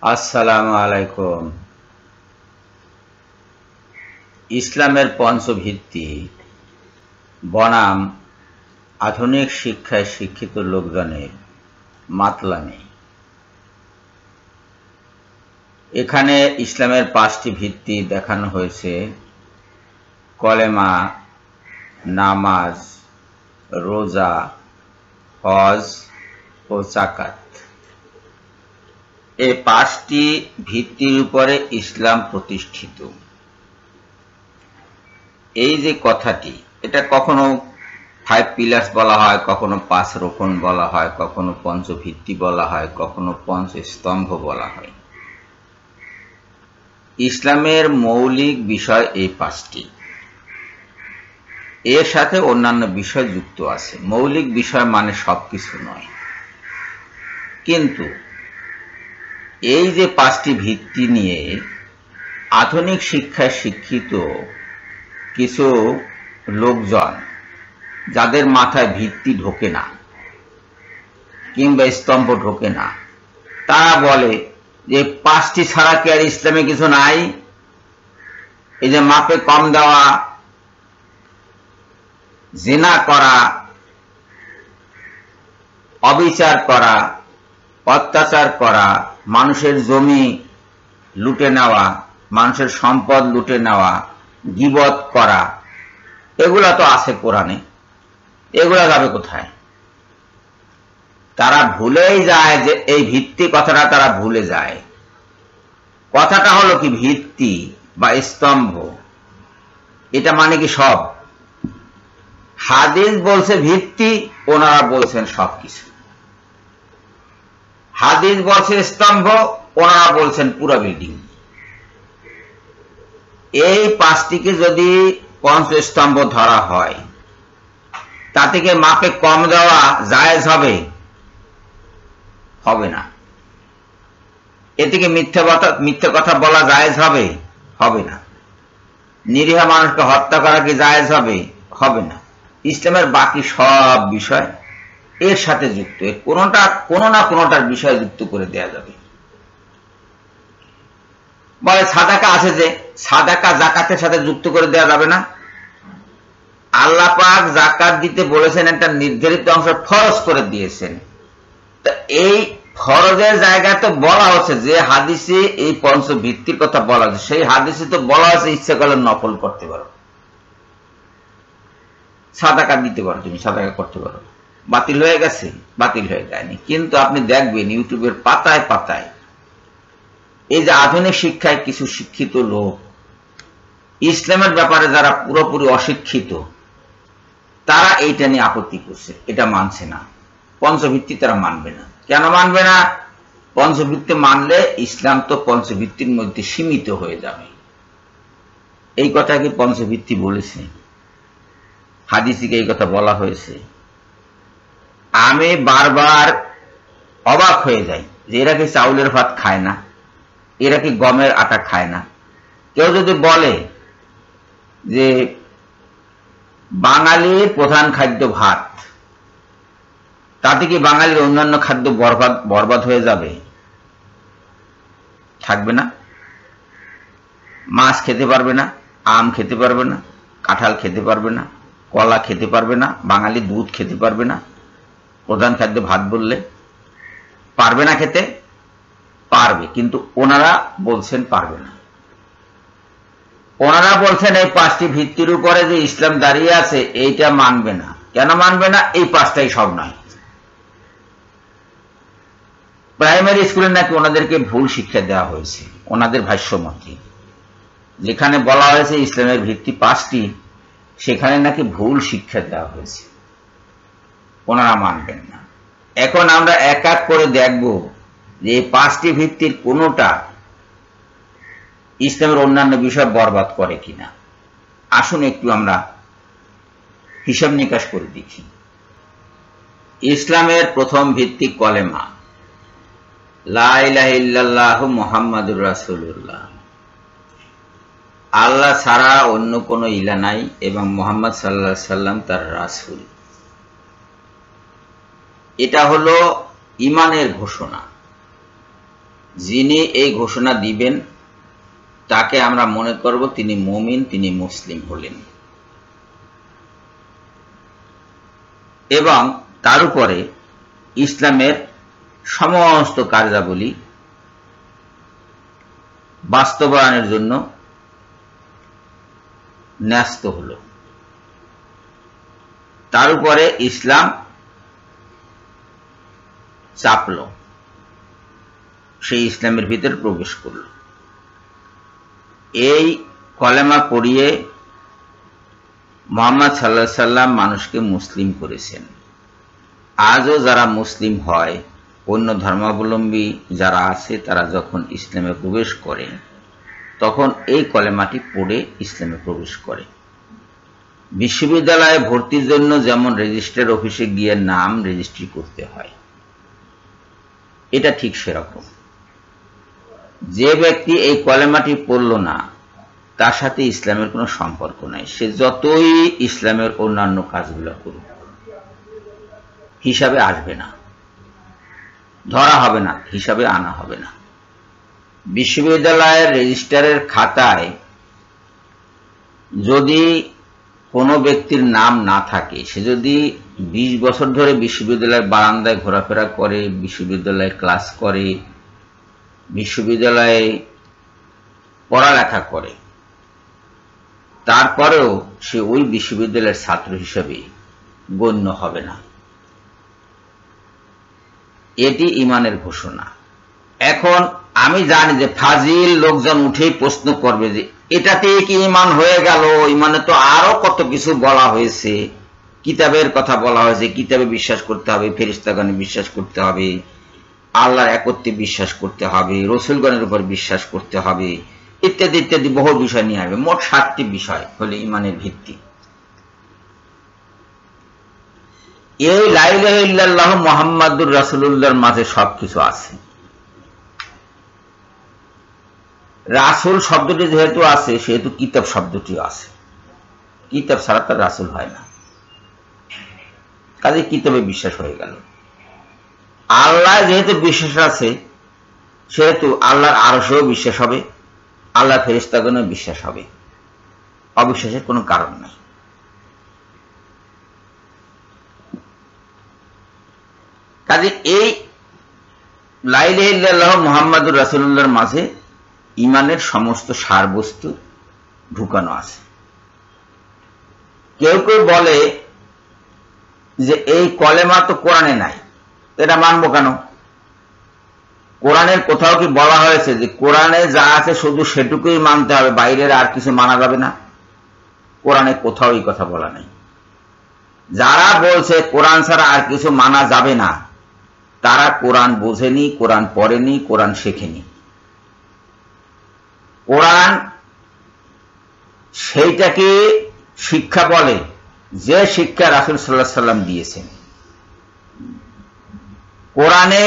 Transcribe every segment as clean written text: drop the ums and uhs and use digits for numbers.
আসসালামু আলাইকুম। ইসলামের পঞ্চভিত্তি বনাম আধুনিক শিক্ষায় শিক্ষিত লোকজনের মাতলা নেই। এখানে ইসলামের 5টি ভিত্তি দেখানো হয়েছে: কলেমা, নামাজ, রোজা, হজ ও যাকাত। এই 5টি ভিত্তির উপরে ইসলাম প্রতিষ্ঠিত। এই যে কথাটি, এটা কখনো 5 পিলার্স বলা হয়, কখনো 5 রোকন বলা হয়, কখনো পঞ্চভিত্তি বলা হয়, কখনো পঞ্চস্তম্ভ বলা হয়। ইসলামের মৌলিক বিষয় এই 5টি। এর সাথে অন্যান্য বিষয় যুক্ত আছে। মৌলিক বিষয় মানে সবকিছু নয়, কিন্তু এই যে 5টি ভিত্তি নিয়ে আধুনিক শিক্ষায় শিক্ষিত কিছু লোকজন, যাদের মাথায় ভিত্তি ঢোকে না কিংবা স্তম্ভ ঢোকে না, তারা বলে যে 5টি ছাড়া কি আর ইসলামে কিছু নাই? এই যে মাপে কম দেওয়া, জিনা করা, অবিচার করা, অত্যাচার করা, মানুষের জমি লুটে নেওয়া, মানুষের সম্পদ লুটে নেওয়া, গীবত করা, এগুলা তো আছে কোরআনে। এগুলা যাবে কোথায়? তারা ভুলেই যায় যে এই ভিত্তি কথাটা তারা ভুলে যায়। কথাটা হলো কি, ভিত্তি বা স্তম্ভ, এটা মানে কি সব? হাদিস বলছে ভিত্তি, ওনারা বলছেন সবকিছু। হাদিস বলছে স্তম্ভ, ওনারা বলছেন পুরো বিল্ডিং। এই 5টিকে যদি পঞ্চস্তম্ভ ধরা হয়, তা থেকে মাপে কম দেওয়া জায়েজ হবে? হবে না। এ থেকে মিথ্যে কথা বলা জায়েজ হবে? হবে না। নিরীহ মানুষকে হত্যা করা কি জায়েজ হবে? হবে না। ইসলামের বাকি সব বিষয় এর সাথে যুক্ত। কোনো না কোনোটার বিষয় যুক্ত করে দেয়া যাবে। বলে সাদাকা আছে, যে সাদাকা জাকাতের সাথে যুক্ত করে দেওয়া যাবে না? আল্লাহ পাক জাকাত দিতে বলেছেন, একটা নির্ধারিত অংশ ফরজ করে দিয়েছেন। তা এই ফরজের জায়গায় তো বলা হচ্ছে, যে হাদিসে এই পঞ্চভিত্তির কথা বলা হচ্ছে, সেই হাদিসে তো বলা হচ্ছে ইচ্ছা করলে নফল করতে পারো, সাদাকা দিতে পারো, তুমি সাদাকা করতে পারো। বাতিল হয়ে গেছে? বাতিল হয়ে যায়নি। কিন্তু আপনি দেখবেন ইউটিউবের পাতায় পাতায় এই যে আধুনিক শিক্ষায় কিছু শিক্ষিত লোক, ইসলামের ব্যাপারে যারা পুরোপুরি অশিক্ষিত, তারা এইটা নিয়ে আপত্তি করছে, এটা মানছে না। পঞ্চভিত্তি তারা মানবে না। কেন মানবে না? পঞ্চভিত্তি মানলে ইসলাম তো পঞ্চভিত্তির মধ্যে সীমিত হয়ে যাবে। এই কথা কি পঞ্চভিত্তি বলেছে? হাদিসে এই কথা বলা হয়েছে? আমি বারবার অবাক হয়ে যাই যে এরা কি চাউলের ভাত খায় না? এরা কি গমের আটা খায় না? কেউ যদি বলে যে বাঙালির প্রধান খাদ্য ভাত, তাতে কি বাঙালির অন্যান্য খাদ্য বরবাদ হয়ে যাবে? থাকবে না। মাছ খেতে পারবে না, আম খেতে পারবে না, কাঁঠাল খেতে পারবে না, কলা খেতে পারবে না, বাঙালি দুধ খেতে পারবে না। প্রধান খাদ্য ভাত বললে পারবে না খেতে? পারবে, কিন্তু ওনারা বলছেন পারবে না। ওনারা বলছেন এই 5টি ভিত্তির উপরে যে ইসলাম দাঁড়িয়ে আছে, এইটা মানবে না। কেন মানবে না? এই 5টাই সব নয়। প্রাইমারি স্কুলে নাকি ওনাদেরকে ভুল শিক্ষা দেওয়া হয়েছে, ওনাদের ভাষ্যমতে যেখানে বলা হয়েছে ইসলামের ভিত্তি 5টি, সেখানে নাকি ভুল শিক্ষা দেওয়া হয়েছে। ওনারা মানবেন না। এখন আমরা এক এক করে দেখব যে এই 5টি ভিত্তির কোনোটা ইসলামের অন্যান্য বিষয় বরবাদ করে কিনা। আসুন একটু আমরা হিসাব নিকাশ করে দেখি। ইসলামের প্রথম ভিত্তি কলেমা, লা ইলাহা ইল্লাল্লাহু মুহাম্মাদুর রাসূলুল্লাহ। আল্লাহ ছাড়া অন্য কোনো ইলা নাই এবং মুহাম্মদ সাল্লাল্লাহু আলাইহি সাল্লাম তার রাসূল। এটা হলো ঈমানের ঘোষণা। যিনি এই ঘোষণা দিবেন তাকে আমরা মনে করব তিনি মুমিন, তিনি মুসলিম হলেন। এবং তার উপরে ইসলামের সমস্ত কার্যাবলী বাস্তবায়নের জন্য ন্যস্ত হল। তার উপরে ইসলাম চাপল, সেই ইসলামের ভিতরে প্রবেশ করল। এই কলেমা পড়িয়ে মুহাম্মদ সাল্লাল্লাহু আলাইহি সাল্লাম মানুষকে মুসলিম করেছেন। আজও যারা মুসলিম হয়, অন্য ধর্মাবলম্বী যারা আছে, তারা যখন ইসলামে প্রবেশ করে তখন এই কলেমাটি পড়ে ইসলামে প্রবেশ করে। বিশ্ববিদ্যালয়ে ভর্তির জন্য যেমন রেজিস্ট্রার অফিসে গিয়ে নাম রেজিস্ট্রি করতে হয়, এটা ঠিক সেরকম। যে ব্যক্তি এই কলেমাটি পড়ল না, তার সাথে ইসলামের কোনো সম্পর্ক নাই। সে যতই ইসলামের অন্যান্য কাজগুলো করুক, হিসাবে আসবে না, ধরা হবে না, হিসাবে আনা হবে না। বিশ্ববিদ্যালয়ের রেজিস্ট্রারের খাতায় যদি কোনো ব্যক্তির নাম না থাকে, সে যদি 20 বছর ধরে বিশ্ববিদ্যালয়ের বারান্দায় ঘোরাফেরা করে, বিশ্ববিদ্যালয়ে ক্লাস করে, বিশ্ববিদ্যালয়ে পড়ালেখা করে, তারপরেও সে ওই বিশ্ববিদ্যালয়ের ছাত্র হিসেবে গণ্য হবে না। এটি ঈমানের ঘোষণা। এখন আমি জানি যে ফাজিল লোকজন উঠেই প্রশ্ন করবে যে এটাতে কি ঈমান হয়ে গেল? ঈমানে তো আরো কত কিছু বলা হয়েছে, কিতাবের কথা বলা হয়েছে, কিতাবে বিশ্বাস করতে হবে, ফেরেশতাগণে বিশ্বাস করতে হবে, আল্লাহর একত্বে বিশ্বাস করতে হবে, রাসূলগণের উপর বিশ্বাস করতে হবে, ইত্যাদি ইত্যাদি বহু বিষয় নিয়ে আসবে। মোট 7টি বিষয় হলো ঈমানের ভিত্তি। এই লা ইলাহা ইল্লাল্লাহ মুহাম্মাদুর রাসূলুল্লাহর মাঝে সবকিছু আছে। রাসূল শব্দটি যেহেতু আছে, সেহেতু কিতাব শব্দটিও আছে। কিতাব ছাড়া তার রাসূল হয় না, কাজে কিতাবে বিশ্বাস হয়ে গেল। আল্লাহ যেহেতু বিশ্বাস আছে, সেহেতু আল্লাহর আরশেও বিশ্বাস হবে, আল্লাহ ফেরেশতাগণেও বিশ্বাস হবে। অবিশ্বাসের কোনো কারণ নাই। কাজে এই লা ইলাহা ইল্লাল্লাহ মুহাম্মাদুর রাসূলুল্লাহর মাঝে ঈমানের সমস্ত সারবস্তু ঢুকানো আছে। কেউ কেউ বলে যে এই কলেমা তো কোরআনে নাই, এটা মানবো কেন? কোরআনের কোথাও কি বলা হয়েছে যে কোরআনে যা আছে শুধু সেটুকুই মানতে হবে, বাইরের আর কিছু মানা যাবে না? কোরআনে কোথাও এই কথা বলা নাই। যারা বলছে কোরআন ছাড়া আর কিছু মানা যাবে না, তারা কোরআন বোঝেনি, কোরআন পড়েনি, কোরআন শেখেনি। কোরআন সেইটাকে শিক্ষা বলে যে শিক্ষা রাসূল সাল্লাল্লাহু আলাইহি সাল্লাম দিয়েছেন। কোরআনে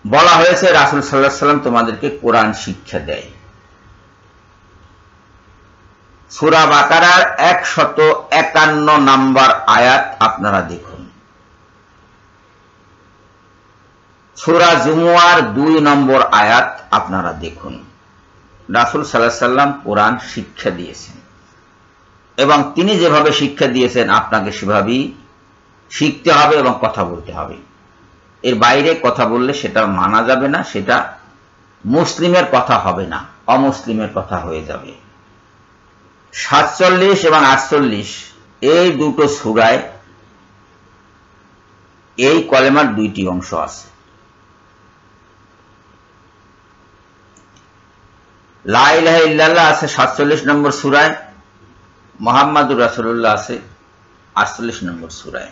বলা হয়েছে রাসূল সাল্লাল্লাহু আলাইহি সাল্লাম তোমাদেরকে কোরআন শিক্ষা দেয়। সূরা বাকারার 151 নম্বর আয়াত আপনারা দেখুন, সূরা জুমুয়ার 2 নম্বর আয়াত আপনারা দেখুন। রাসূল সাল্লাল্লাহু আলাইহি সাল্লাম কোরআন শিক্ষা দিয়েছেন এবং তিনি যেভাবে শিক্ষা দিয়েছেন আপনাকে সেভাবেই শিখতে হবে এবং কথা বলতে হবে। এর বাইরে কথা বললে সেটা মানা যাবে না, সেটা মুসলিমের কথা হবে না, অমুসলিমের কথা হয়ে যাবে। 47 এবং 48 এই দুটো সূরায় এই কলেমার 2টি অংশ আছে। লা ইলাহা ইল্লাল্লাহ আছে 47 নম্বর সূরায়, মুহাম্মাদুর রাসূলুল্লাহ আছে 48 নম্বর সূরায়।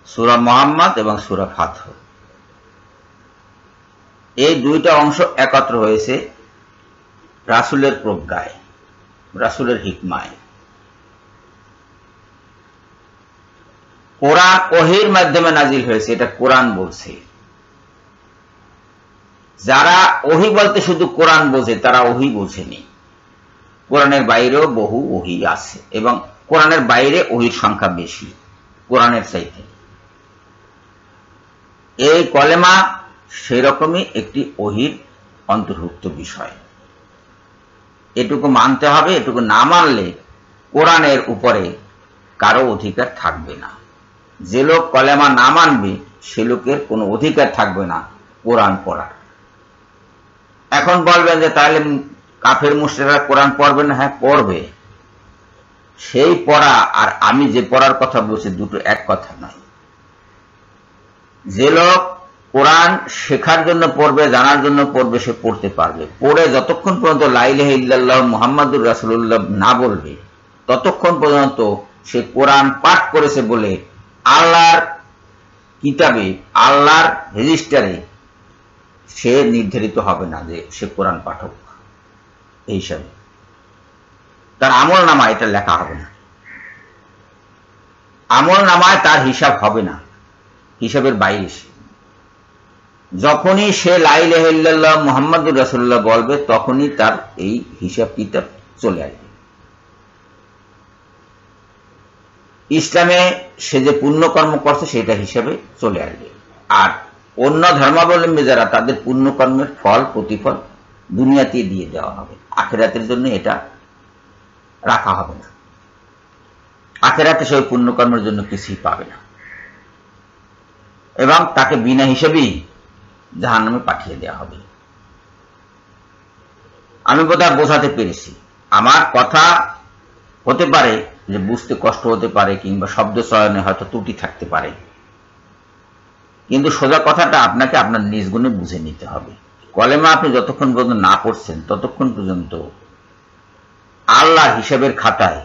সূরা মুহাম্মদ এবং সূরা ফাতহ, এই দুইটা অংশ একত্র হয়েছে রাসূলের প্রজ্ঞায়, রাসূলের হিকমায়। কোরআন ওহীর মাধ্যমে নাজিল হয়েছে, এটা কোরআন বলছে। যারা ওহী বলতে শুধু কোরআন বোঝে, তারা ওহী বোঝেনি। কোরআনের বাইরেও বহু ওহী আছে এবং কোরআনের বাইরে ওহীর সংখ্যা বেশি কোরআনের চাইতে। এই কলেমা সেরকমই একটি ওহীর অন্তর্ভুক্ত বিষয়। এটুকু মানতে হবে। এটুকু না মানলে কোরআনের উপরে কারো অধিকার থাকবে না। যে লোক কলেমা না মানবে সে লোকের কোনো অধিকার থাকবে না কোরআন পড়ার। এখন বলবেন যে তাহলে কাফের মুশরিকরা কোরআন পড়বে না? হ্যাঁ, পড়বে। সেই পড়া আর আমি যে পড়ার কথা বলছি দুটো এক কথা নয়। যে লোক কোরআন শেখার জন্য পড়বে, জানার জন্য পড়বে, সে পড়তে পারবে। পড়ে যতক্ষণ পর্যন্ত লা ইলাহা ইল্লাল্লাহ মুহাম্মাদুর রাসূলুল্লাহ না বলবে ততক্ষণ পর্যন্ত সে কোরআন পাঠ করেছে বলে আল্লাহর কিতাবে, আল্লাহর রেজিস্টারে সে নির্ধারিত হবে না যে সে কোরআন পাঠক। এই হিসাবে তার আমল নামায় এটা লেখা হবে না। আমল নামায় তার হিসাব হবে না, হিসাবের বাইরে সে। যখনই সে লা ইলাহা ইল্লাল্লাহ মুহাম্মাদুর রাসূলুল্লাহ বলবে তখনই তার এই হিসাব কিতাব চলে আসবে। ইসলামে সে যে পুণ্যকর্ম করছে সেটা হিসাবে চলে আসবে। আর অন্য ধর্মাবলম্বী যারা, তাদের পুণ্যকর্মের ফল প্রতিফল দুনিয়াতে দিয়ে দেওয়া হবে, আখিরাতের জন্য এটা রাখা হবে না। আখিরাতে সে পুণ্যকর্মের জন্য কিছুই পাবে না এবং তাকে বিনা হিসেবেই জাহান্নামে পাঠিয়ে দেওয়া হবে। আমি বোধহয় বোঝাতে পেরেছি। আমার কথা হতে পারে যে বুঝতে কষ্ট হতে পারে কিংবা শব্দ চয়নে হয়তো ত্রুটি থাকতে পারে, কিন্তু সোজা কথাটা আপনাকে আপনার নিজ গুণে বুঝে নিতে হবে। কলেমা আপনি যতক্ষণ পর্যন্ত না পড়ছেন ততক্ষণ পর্যন্ত আল্লাহর হিসাবের খাতায়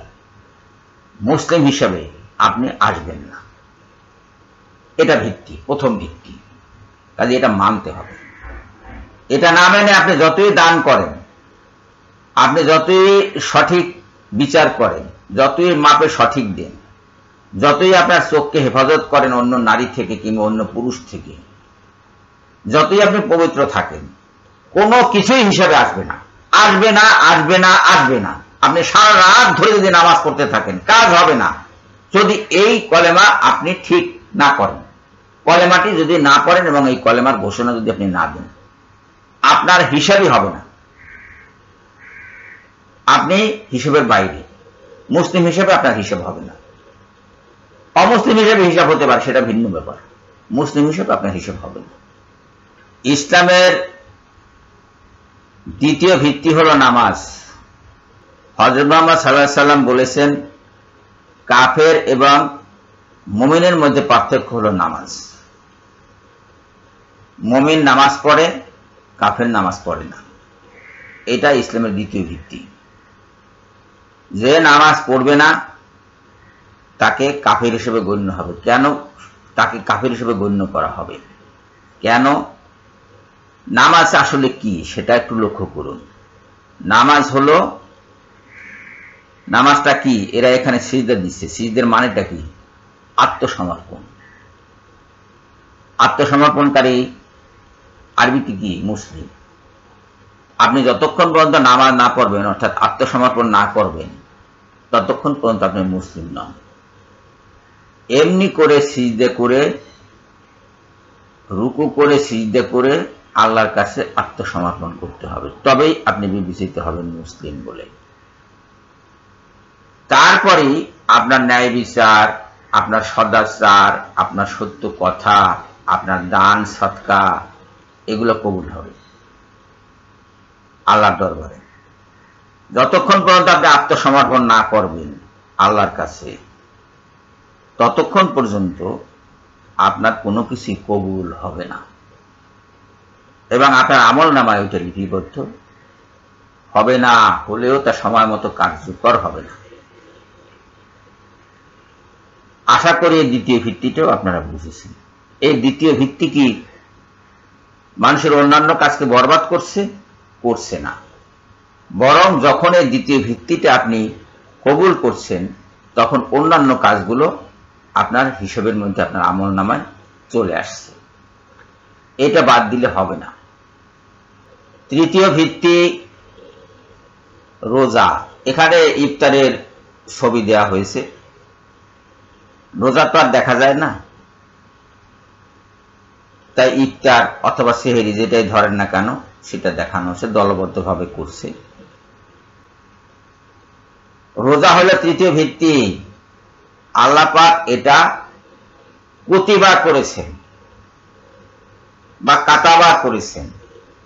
মুসলিম হিসাবে আপনি আসবেন না। এটা ভিত্তি, প্রথম ভিত্তি। কাজে এটা মানতে হবে। এটা না মেনে আপনি যতই দান করেন, আপনি যতই সঠিক বিচার করেন, যতই মাপে সঠিক দেন, যতই আপনার চোখকে হেফাজত করেন অন্য নারী থেকে কিংবা অন্য পুরুষ থেকে, যতই আপনি পবিত্র থাকেন, কোনো কিছুই হিসাবে আসবে না, আসবে না, আসবে না, আসবে না। আপনি সারা রাত ধরে যদি নামাজ পড়তে থাকেন, কাজ হবে না যদি এই কলেমা আপনি ঠিক না করেন। কলেমাটি যদি না পড়েন এবং এই কলেমার ঘোষণা যদি আপনি না দেন, আপনার হিসাবই হবে না। আপনি হিসাবের বাইরে। মুসলিম হিসেবে আপনার হিসাব হবে না। অমুসলিম হিসেবে হিসাব হতে পারে, সেটা ভিন্ন ব্যাপার। মুসলিম হিসেবে আপনার হিসাব হবে না। ইসলামের দ্বিতীয় ভিত্তি হলো নামাজ। হযরত মুহাম্মদ সাল্লাল্লাহু আলাইহি সাল্লাম বলেছেন, কাফের এবং মুমিনের মধ্যে পার্থক্য হলো নামাজ। মুমিন নামাজ পড়ে, কাফের নামাজ পড়ে না। এটা ইসলামের দ্বিতীয় ভিত্তি। যে নামাজ পড়বে না তাকে কাফের হিসেবে গণ্য হবে। কেন তাকে কাফের হিসেবে গণ্য করা হবে? কেন? নামাজ আসলে কি সেটা একটু লক্ষ্য করুন। নামাজ হলো, নামাজটা কি? এরা এখানে সিজদা দিচ্ছে। সিজদার মানেটা কি? আত্মসমর্পণ। আত্মসমর্পণকারী আরবিতে কি? মুসলিম। আপনি যতক্ষণ পর্যন্ত নামাজ না পড়বেন, অর্থাৎ আত্মসমর্পণ না করবেন, ততক্ষণ পর্যন্ত আপনি মুসলিম নন। এমনি করে সিজদা করে, রুকু করে, সিজদা করে আল্লাহর কাছে আত্মসমর্পণ করতে হবে, তবেই আপনি বিবেচিত হবেন মুসলিম বলে। তারপরে আপনার ন্যায় বিচার, আপনার সদাচার, আপনার সত্য কথা, আপনার দান সৎকা, এগুলো কবুল হবে আল্লাহর দরবারে। যতক্ষণ পর্যন্ত আপনি আত্মসমর্পণ না করবেন আল্লাহর কাছে, ততক্ষণ পর্যন্ত আপনার কোনো কিছু কবুল হবে না এবং আপনার আমল নামায় ওইটা লিপিবদ্ধ হবে না। হলেও তা সময় মতো কার্যকর হবে না। আশা করি এই দ্বিতীয় ভিত্তিটাও আপনারা বুঝেছেন। এই দ্বিতীয় ভিত্তি কি মানুষের অন্যান্য কাজকে বরবাদ করছে? করছে না। বরং যখন এই দ্বিতীয় ভিত্তিটা আপনি কবুল করছেন, তখন অন্যান্য কাজগুলো আপনার হিসাবের মধ্যে, আপনার আমল নামায় চলে আসছে। এটা বাদ দিলে হবে না। তৃতীয় ভিত্তি রোজা। এখানে ইফতারের ছবি দেওয়া হয়েছে। রোজা তো আর দেখা যায় না। তাই ইফতার অথবা সেহেরি যেটাই ধরেন না কেন সেটা দেখানো হচ্ছে, দলবদ্ধভাবে করছে। রোজা হলো তৃতীয় ভিত্তি। আল্লাহ পাক এটা প্রতিবার করেছেন বা কাতাবা করেছেন,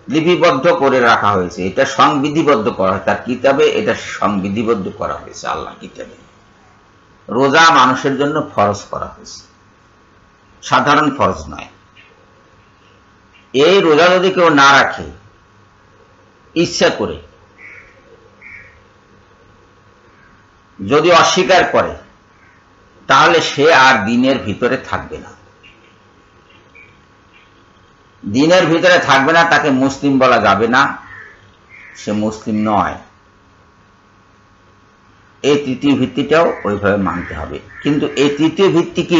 লিপিবদ্ধ করে রাখা হয়েছে, এটা সংবিধিবদ্ধ করা হয়, তার কিতাবে এটা সংবিধিবদ্ধ করা হয়েছে। আল্লাহ কিতাবে রোজা মানুষের জন্য ফরজ করা হয়েছে, সাধারণ ফরজ নয়। এই রোজা যদি কেউ না রাখে ইচ্ছা করে, যদি অস্বীকার করে, তাহলে সে আর দিনের ভিতরে থাকবে না। দিনের ভিতরে থাকবে না, তাকে মুসলিম বলা যাবে না, সে মুসলিম নয়। এই তৃতীয় ভিত্তিটাও ওইভাবে মানতে হবে। কিন্তু এই তৃতীয় ভিত্তি কি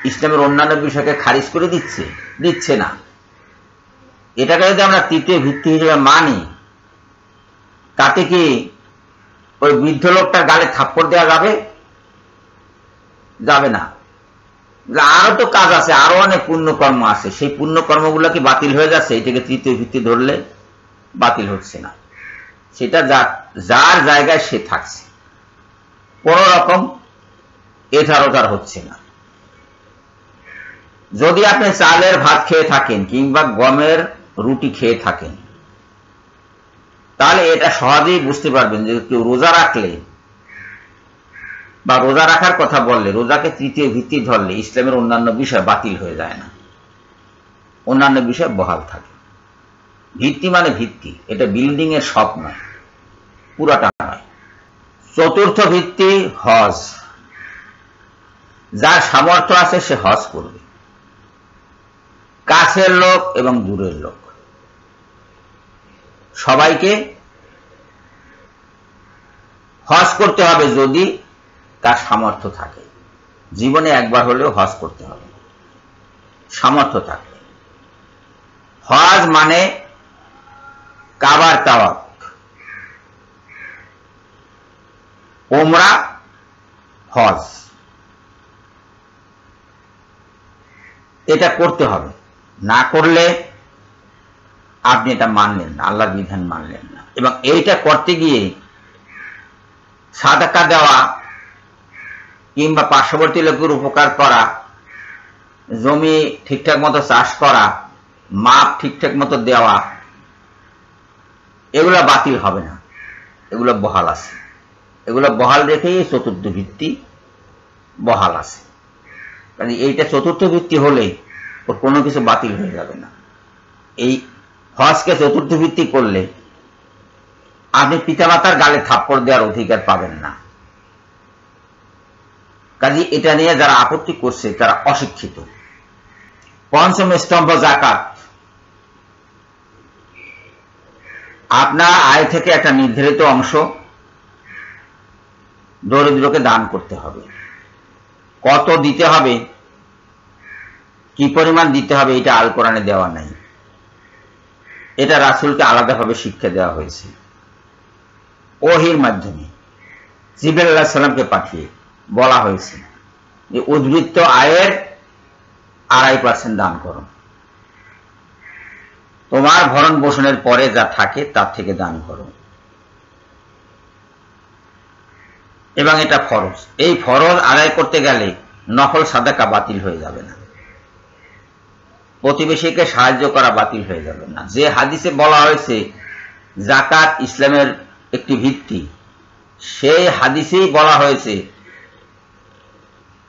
ইসলামের অন্যান্য বিষয়কে খারিজ করে দিচ্ছে না। এটাকে যদি আমরা তৃতীয় ভিত্তি হিসেবে মানি, তাতে কি ওই বৃদ্ধ লোকটার গালে থাপ্পড় দেওয়া যাবে না। আরো তো কাজ আছে, আরো অনেক পুণ্যকর্ম আছে, সেই পুণ্যকর্মগুলো কি বাতিল হয়ে যাচ্ছে? এটাকে তৃতীয় ভিত্তি ধরলে বাতিল হচ্ছে না। সেটা যার জায়গায় সে থাকছে, কোন রকম এধার হচ্ছে না। যদি আপনি চালের ভাত খেয়ে থাকেন কিংবা গমের রুটি খেয়ে থাকেন, তাহলে এটা সহজেই বুঝতে পারবেন যে কেউ রোজা রাখলে বা রোজা রাখার কথা বললে, রোজাকে তৃতীয় ভিত্তি ধরলে ইসলামের অন্যান্য বিষয় বাতিল হয়ে যায় না, অন্যান্য বিষয় বহাল থাকে। ভিত্তি মানে ভিত্তি, এটা বিল্ডিং এর সব নয়, পুরাটা নয়। চতুর্থ ভিত্তি হজ। যার সামর্থ্য আছে সে হজ করবে, কাছের লোক এবং দূরের লোক সবাইকে হজ করতে হবে যদি তার সামর্থ্য থাকে। জীবনে একবার হলেও হজ করতে হবে, সামর্থ্য থাকবে। হজ মানে কাবার তাওয়াফ, ওমরা, হজ, এটা করতে হবে। না করলে আপনি এটা মানলেন না, আল্লাহর বিধান মানলেন না। এবং এইটা করতে গিয়ে সাদাকা দেওয়া কিংবা পার্শ্ববর্তী লোকের উপকার করা, জমি ঠিকঠাক মতো চাষ করা, মাপ ঠিকঠাক মতো দেওয়া, এগুলো বাতিল হবে না, এগুলো বহাল আছে। এগুলো বহাল রেখেই চতুর্থ ভিত্তি বহাল আছে। কারণ এইটা চতুর্থ ভিত্তি হলে ওর কোনো কিছু বাতিল হয়ে যাবে না। এই হজকে চতুর্থ ভিত্তি করলে আপনি পিতামাতার গালে থাপ্পড় দেওয়ার অধিকার পাবেন না। কাজে এটা নিয়ে যারা আপত্তি করছে তারা অশিক্ষিত। পঞ্চম স্তম্ভ যাকাত। আপনার আয় থেকে একটা নির্ধারিত অংশ দরিদ্রকে দান করতে হবে। কত দিতে হবে, কি পরিমাণ দিতে হবে, এটা আল কোরআনে দেওয়া নাই। এটা রাসূলকে আলাদাভাবে শিক্ষা দেওয়া হয়েছে ওহীর মাধ্যমে। জিবরাইল আলাইহিস সালামকে পাঠিয়ে বলা হয়েছে যে উদ্বৃত্ত আয়ের 2.5% দান করো, তোমার ভরণ পোষণের পরে যা থাকে তার থেকে দান করো। এবং এটা ফরজ। এই ফরজ আদায় করতে গেলে নফল সাদাকা বাতিল হয়ে যাবে না, প্রতিবেশীকে সাহায্য করা বাতিল হয়ে যাবে না। যে হাদিসে বলা হয়েছে যাকাত ইসলামের একটি ভিত্তি, সেই হাদিসেই বলা হয়েছে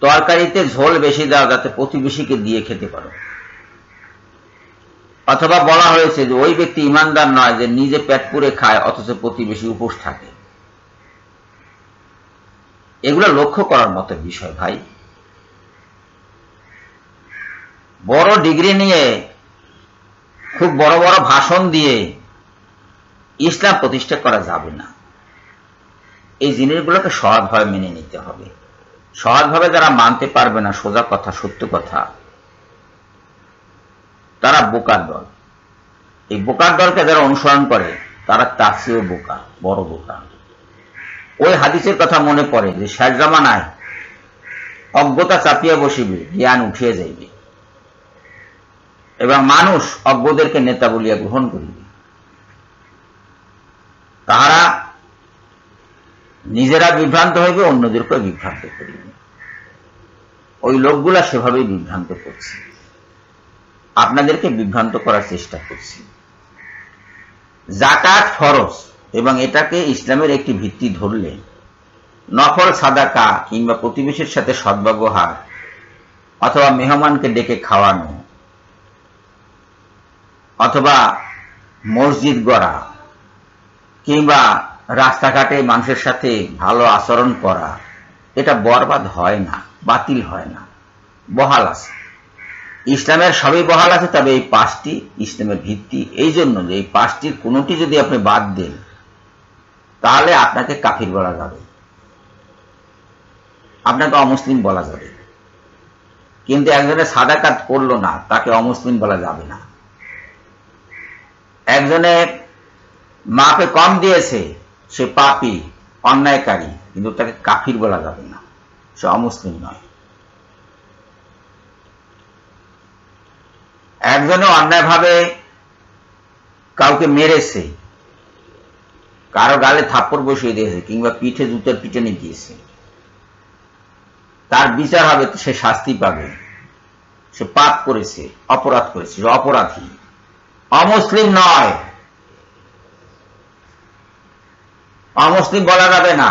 তরকারিতে ঝোল বেশি দাও যাতে প্রতিবেশীকে দিয়ে খেতে পারো। অথবা বলা হয়েছে যে ওই ব্যক্তি ইমানদার নয় যে নিজে পেট পুরে খায় অথচ প্রতিবেশী উপোস থাকে। এগুলো লক্ষ্য করার মতো বিষয় ভাই। বড় ডিগ্রি নিয়ে, খুব বড় বড় ভাষণ দিয়ে ইসলাম প্রতিষ্ঠা করা যাবে না। এই জিনিসগুলোকে সহজভাবে মেনে নিতে হবে। সহজভাবে যারা মানতে পারবে না সোজা কথা, সত্য কথা, তারা বোকার দল। এই বোকার দলকে যারা অনুসরণ করে তারা তার চেয়েও বোকা, বড় বোকা। ওই হাদিসের কথা মনে পড়ে যে শেষ জামানায় অজ্ঞতা চাপিয়া বসিবে, জ্ঞান উঠিয়ে যাইবে। এবং মানুষ অজ্ঞদেরকে নেতা বলিয়া গ্রহণ করিবে। তাহারা নিজেরা বিভ্রান্ত হইবে, অন্যদেরকে বিভ্রান্ত করিবে। ওই লোকগুলা সেভাবেই বিভ্রান্ত করছে, আপনাদেরকে বিভ্রান্ত করার চেষ্টা করছে। যাকাত ফরজ এবং এটাকে ইসলামের একটি ভিত্তি ধরলে নফল সাদাকা কিংবা প্রতিবেশীর সাথে সদ্ব্যবহার অথবা মেহমানকে ডেকে খাওয়ানো অথবা মসজিদ গড়া কিংবা রাস্তাঘাটে মানুষের সাথে ভালো আচরণ করা, এটা বরবাদ হয় না, বাতিল হয় না, বহাল আছে। ইসলামের সবই বহাল আছে, তবে এই পাঁচটি ইসলামের ভিত্তি। এই জন্য যে এই পাঁচটির কোনোটি যদি আপনি বাদ দেন তাহলে আপনাকে কাফির বলা যাবে, আপনাকে অমুসলিম বলা যাবে। কিন্তু একজনে সাদাকাত করলো না, তাকে অমুসলিম বলা যাবে না। একজনে মাপে কম দিয়েছে, সে পাপী অন্যায়কারী, কিন্তু তাকে কাফির বলা যাবে না, সে অমুসলিম নয়। একজনে অন্যায়ভাবে কাউকে মেরেছে, কারো গালে থাপ্পড় বসিয়ে দিয়েছে কিংবা পিঠে জুতের পিটুনি দিয়েছে, তার বিচার হবে, সে শাস্তি পাবে, সে পাপ করেছে, অপরাধ করেছে, সে অপরাধী, অমুসলিম নয়, অমুসলিম বলা যাবে না।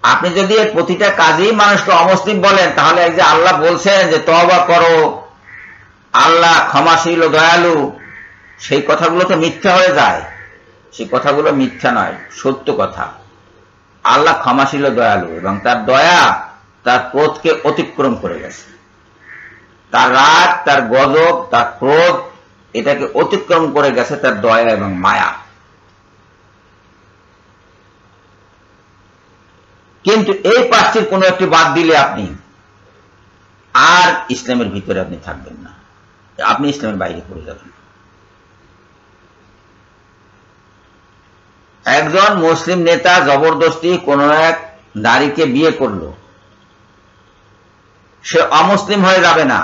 আপনি যদি এর প্রতিটা কাজেই মানুষকে অমুসলিম বলেন, তাহলে যে আল্লাহ বলছেন যে তওবা করো, আল্লাহ ক্ষমাশীল ও দয়ালু, সেই কথাগুলো তো মিথ্যা হয়ে যায়। সেই কথাগুলো মিথ্যা নয়, সত্য কথা। আল্লাহ ক্ষমাশীল ও দয়ালু এবং তার দয়া তার ক্রোধকে অতিক্রম করে গেছে। তার রাগ, তার গজব, তার ক্রোধ, এটাকে অতিক্রম করে গেছে তার দয়া এবং মায়া। কিন্তু এই পাঁচটির কোনো একটি বাদ দিলে আপনি আর ইসলামের ভিতরে আপনি থাকবেন না, আপনি ইসলামের বাইরে পড়ে যাবেন। একজন মুসলিম নেতা জবরদস্তি কোন এক নারীকে বিয়ে করলো, সে অমুসলিম হয়ে যাবে না,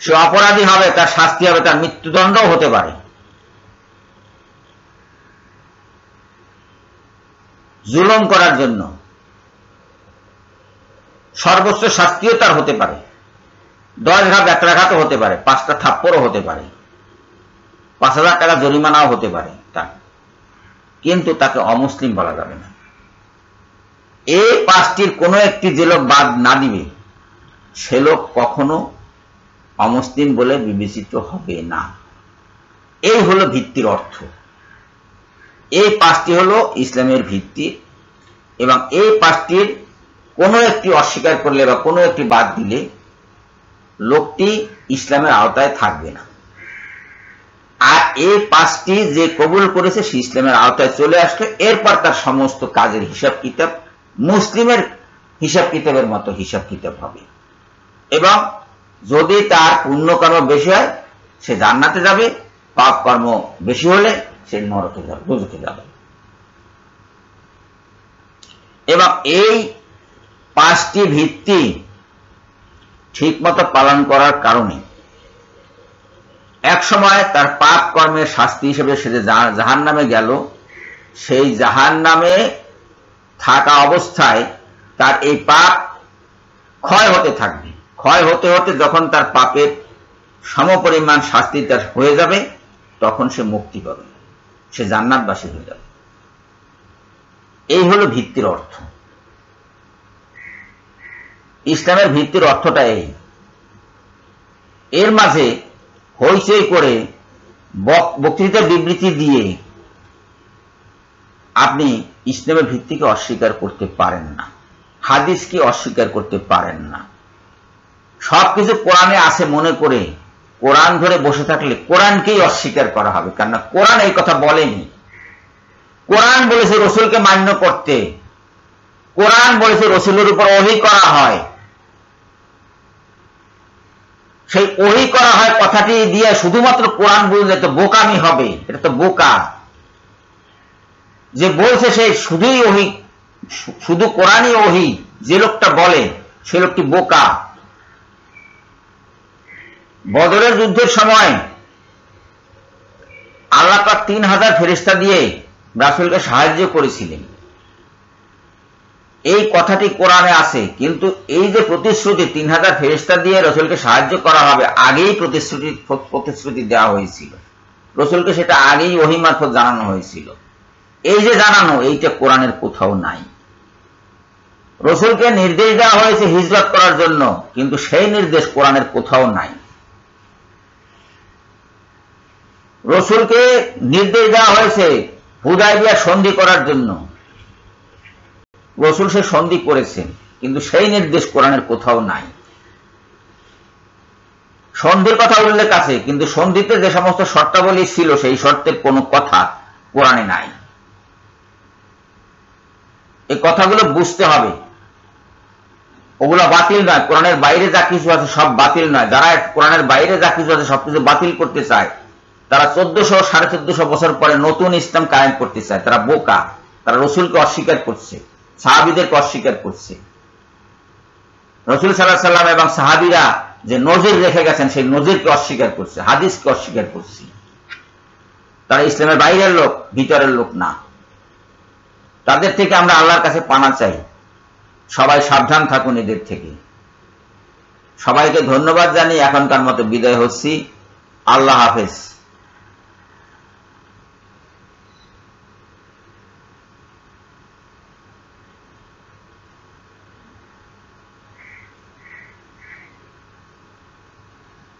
সে অপরাধী হবে, তার শাস্তি হবে, তার মৃত্যুদণ্ডও হতে পারে। জুলুম করার জন্য সর্বোচ্চ শাস্তিও তার হতে পারে, 10 ঘা ব্যত্রাঘাতও হতে পারে, 5টা থাপ্পড়ও হতে পারে, 5,000 টাকা জরিমানাও হতে পারে তার, কিন্তু তাকে অমুসলিম বলা যাবে না। এই পাঁচটির কোনো একটি যে লোক বাদ না দিবে, সে লোক কখনো অমুসলিম বলে বিবেচিত হবে না। এই হলো ভিত্তির অর্থ। এই পাঁচটি হলো ইসলামের ভিত্তি, এবং এই পাঁচটির কোনো একটি অস্বীকার করলে বা কোনো একটি বাদ দিলে লোকটি ইসলামের আওতায় থাকবে না। আর এই পাঁচটি যে কবুল করেছে সে ইসলামের আওতায় চলে আসলে এরপর তার সমস্ত কাজের হিসাব কিতাব মুসলিমের হিসাব কিতাবের মতো হিসাব কিতাব হবে, এবং যদি তার পুণ্যকর্ম বেশি হয় সে জান্নাতে যাবে, পাপ কর্ম বেশি হলে সে নরকে যাবে, দোজখে যাবে। এবং এই পাঁচটি ভিত্তি ঠিক মতো পালন করার কারণে এক সময় তার পাপ কর্মের শাস্তি হিসেবে সে যে জাহান্নামে গেল, সেই জাহান্নামে থাকা অবস্থায় তার এই পাপ ক্ষয় হতে থাকবে। ক্ষয় হতে হতে যখন তার পাপের সমপরিমাণ শাস্তি তার হয়ে যাবে, তখন সে মুক্তি পাবে, সে জান্নাতবাসী হয়ে যাবে। এই হলো ভিত্তির অর্থ। ইসলামের ভিত্তির অর্থটা এই। এর মাঝে হইচই করে বক্তৃতা বিবৃতি দিয়ে আপনি ইসলামের ভিত্তিকে অস্বীকার করতে পারেন না, হাদিসকে অস্বীকার করতে পারেন না। সবকিছু কোরআনে আছে মনে করে কোরআন ধরে বসে থাকলে কোরআনকেই অস্বীকার করা হবে, কেননা কোরআন এই কথা বলেনি। কোরআন বলেছে রসুলকে মান্য করতে, কোরআন বলেছে রসুলের উপর ওহী করা হয়। সেই ওহী করা হয় কথাটি দিয়ে শুধুমাত্র কোরআন বুঝলে তো বোকামি হবে, এটা তো বোকা। যে বলছে সে শুধুই ওহী, শুধু কোরআনই ওহী, যে লোকটা বলে সে লোকটি বোকা। বদরের যুদ্ধের সময় আল্লাহ পাক 3000 ফেরেশতা দিয়ে রাসূলকে সাহায্য করেছিলেন, এই কথাটি কোরআনে আছে। কিন্তু এই যে প্রতিশ্রুতি 3000 ফেরেশতা দিয়ে রাসূলকে সাহায্য করা হবে, আগেই প্রতিশ্রুতি দেওয়া হয়েছিল, রাসূলকে সেটা আগেই ওহী মারফত জানানো হয়েছিল। এই যে জানানো, এইটা কোরআনের কোথাও নাই। রাসূলকে নির্দেশ দেওয়া হয়েছে হিজরত করার জন্য, কিন্তু সেই নির্দেশ কোরআনের কোথাও নাই। রাসূলকে নির্দেশ দেওয়া হয়েছে হুদায়বিয়া সন্ধি করার জন্য, রাসূল সে সন্ধি করেছেন, কিন্তু সেই নির্দেশ কোরআনের কোথাও নাই। সন্ধির কথা উল্লেখ আছে, কিন্তু সন্ধিতে যে সমস্ত শর্তাবলী ছিল সেই শর্তের কোনো কথা কোরআনে নাই। এই কথাগুলো বুঝতে হবে, ওগুলো বাতিল নয়। কোরআনের বাইরে যা কিছু আছে সব বাতিল নয়। যারা কোরআনের বাইরে যা কিছু আছে সবকিছু বাতিল করতে চায়, তারা 1400 1450 বছর পরে নতুন ইসলাম কায়েম করতে চায়, তারা বোকা। তারা রাসূলকে অস্বীকার করছে, সাহাবীদেরকে অস্বীকার করছে। রাসূল সাল্লাল্লাহু আলাইহি সাল্লাম এবং সাহাবীরা যে নজির রেখে গেছেন সেই নজিরকে অস্বীকার করছে, হাদিসকে অস্বীকার করছে। তারা ইসলামের বাইরের লোক, ভিতরের লোক না। তাদের থেকে আমরা আল্লাহর কাছে পানা চাই। সবাই সাবধান থাকুন এদের থেকে। সবাইকে ধন্যবাদ জানিয়ে এখনকার মতো বিদায় হচ্ছি। আল্লাহ হাফেজ।